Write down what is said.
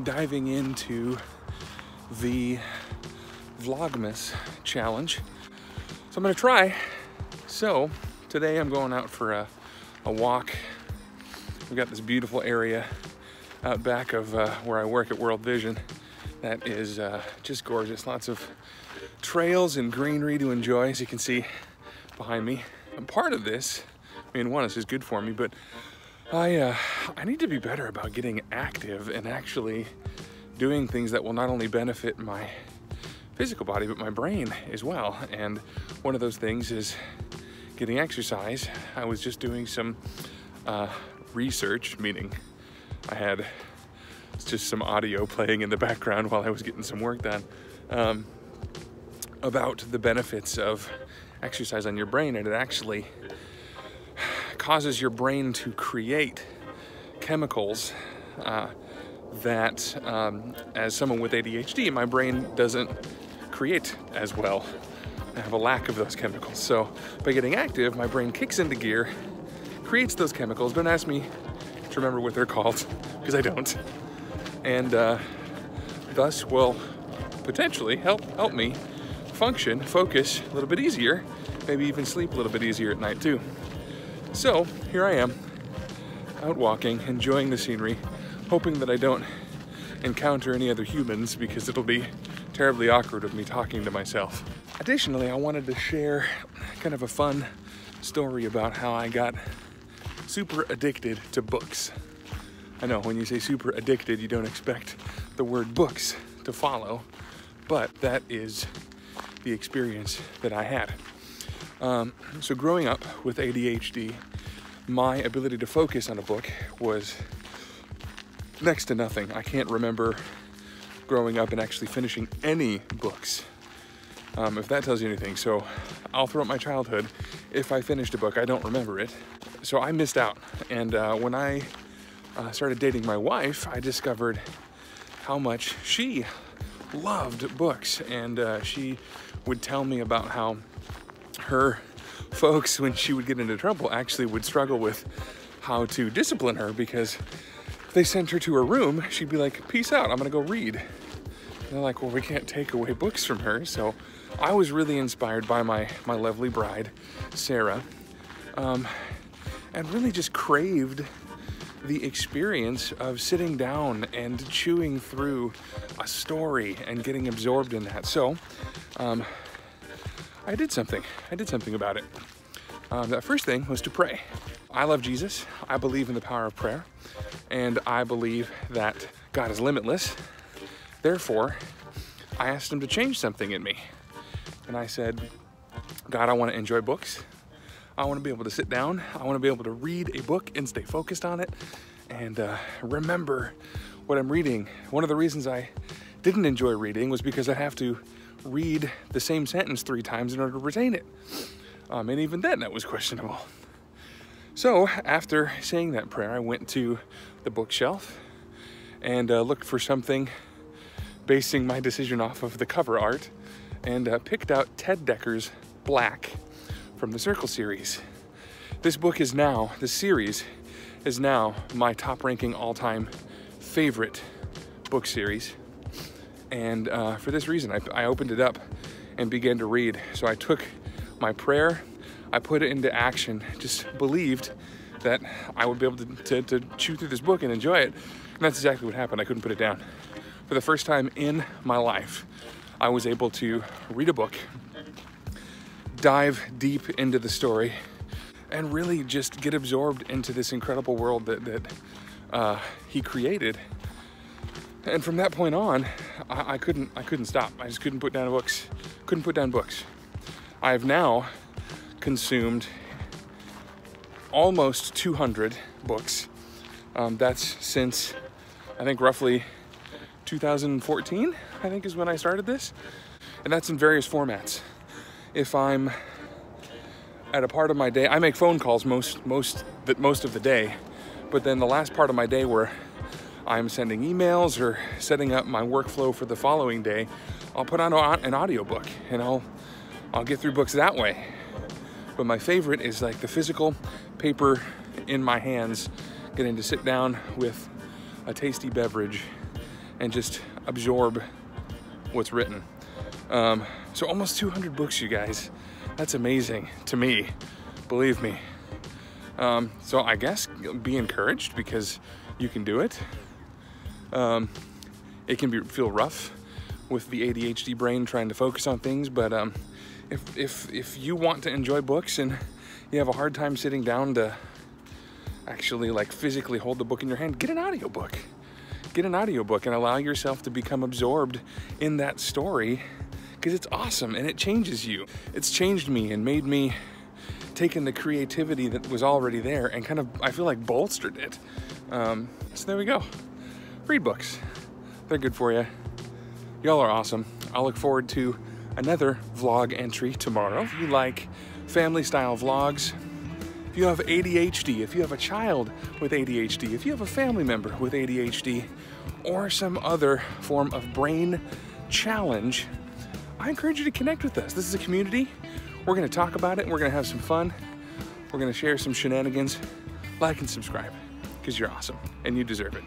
diving into the Vlogmas challenge. So I'm gonna try. So today I'm going out for a walk. We've got this beautiful area out back of where I work at World Vision that is just gorgeous. Lots of trails and greenery to enjoy, as you can see behind me. And part of this, I mean, one, this is good for me, but I need to be better about getting active and actually doing things that will not only benefit my physical body, but my brain as well. And one of those things is getting exercise. I was just doing some research, meaning I had just some audio playing in the background while I was getting some work done, about the benefits of exercise on your brain, and it actually causes your brain to create chemicals that, as someone with ADHD, my brain doesn't create as well. I have a lack of those chemicals. So by getting active, my brain kicks into gear, creates those chemicals. Don't ask me to remember what they're called, because I don't. And thus will potentially help me function, focus a little bit easier, maybe even sleep a little bit easier at night too. So here I am, out walking, enjoying the scenery, hoping that I don't encounter any other humans, because it'll be terribly awkward of me talking to myself. Additionally, I wanted to share kind of a fun story about how I got super addicted to books. I know when you say super addicted, you don't expect the word books to follow, but that is the experience that I had. So growing up with ADHD, my ability to focus on a book was next to nothing. I can't remember growing up and actually finishing any books, if that tells you anything. So all throughout my childhood, if I finished a book, I don't remember it. So I missed out. And when I started dating my wife, I discovered how much she loved books. And she would tell me about how her folks, when she would get into trouble, actually would struggle with how to discipline her, because if they sent her to her room, she'd be like, "Peace out, I'm gonna go read." And they're like, "Well, we can't take away books from her." So I was really inspired by my lovely bride, Sarah, and really just craved the experience of sitting down and chewing through a story and getting absorbed in that. So I did something about it. That first thing was to pray. I love Jesus. I believe in the power of prayer, and I believe that God is limitless. Therefore, I asked him to change something in me. And I said, "God, I want to enjoy books. I want to be able to sit down. I want to be able to read a book and stay focused on it and remember what I'm reading." One of the reasons I didn't enjoy reading was because I have to read the same sentence 3 times in order to retain it. And even then, that was questionable. So after saying that prayer, I went to the bookshelf and looked for something, basing my decision off of the cover art, and picked out Ted Decker's Black from the Circle series. This series is now my top-ranking all-time favorite book series. And for this reason, I opened it up and began to read. So I took my prayer, I put it into action, just believed that I would be able to chew through this book and enjoy it. And that's exactly what happened. I couldn't put it down. For the first time in my life, I was able to read a book, dive deep into the story, and really just get absorbed into this incredible world that he created. And from that point on, I couldn't stop. I just couldn't put down books. I have now consumed almost 200 books. That's since, I think, roughly 2014, I think, is when I started this. And that's in various formats. If I'm at a part of my day, I make phone calls most of the day, but then the last part of my day where I'm sending emails or setting up my workflow for the following day, I'll put on an audiobook and I'll get through books that way. But my favorite is like the physical paper in my hands, getting to sit down with a tasty beverage and just absorb what's written. So almost 200 books, you guys. That's amazing to me, believe me. So I guess be encouraged, because you can do it. It can feel rough with the ADHD brain trying to focus on things, but if you want to enjoy books and you have a hard time sitting down to actually like physically hold the book in your hand, get an audiobook. Get an audiobook and allow yourself to become absorbed in that story, because it's awesome and it changes you. It's changed me and made me taken the creativity that was already there and kind of, I feel like, bolstered it. So there we go. Read books. They're good for you. Y'all are awesome. I'll look forward to another vlog entry tomorrow. If you like family style vlogs, if you have ADHD, if you have a child with ADHD, if you have a family member with ADHD, or some other form of brain challenge, I encourage you to connect with us. This is a community. We're gonna talk about it, and we're gonna have some fun. We're gonna share some shenanigans. Like and subscribe, because you're awesome, and you deserve it.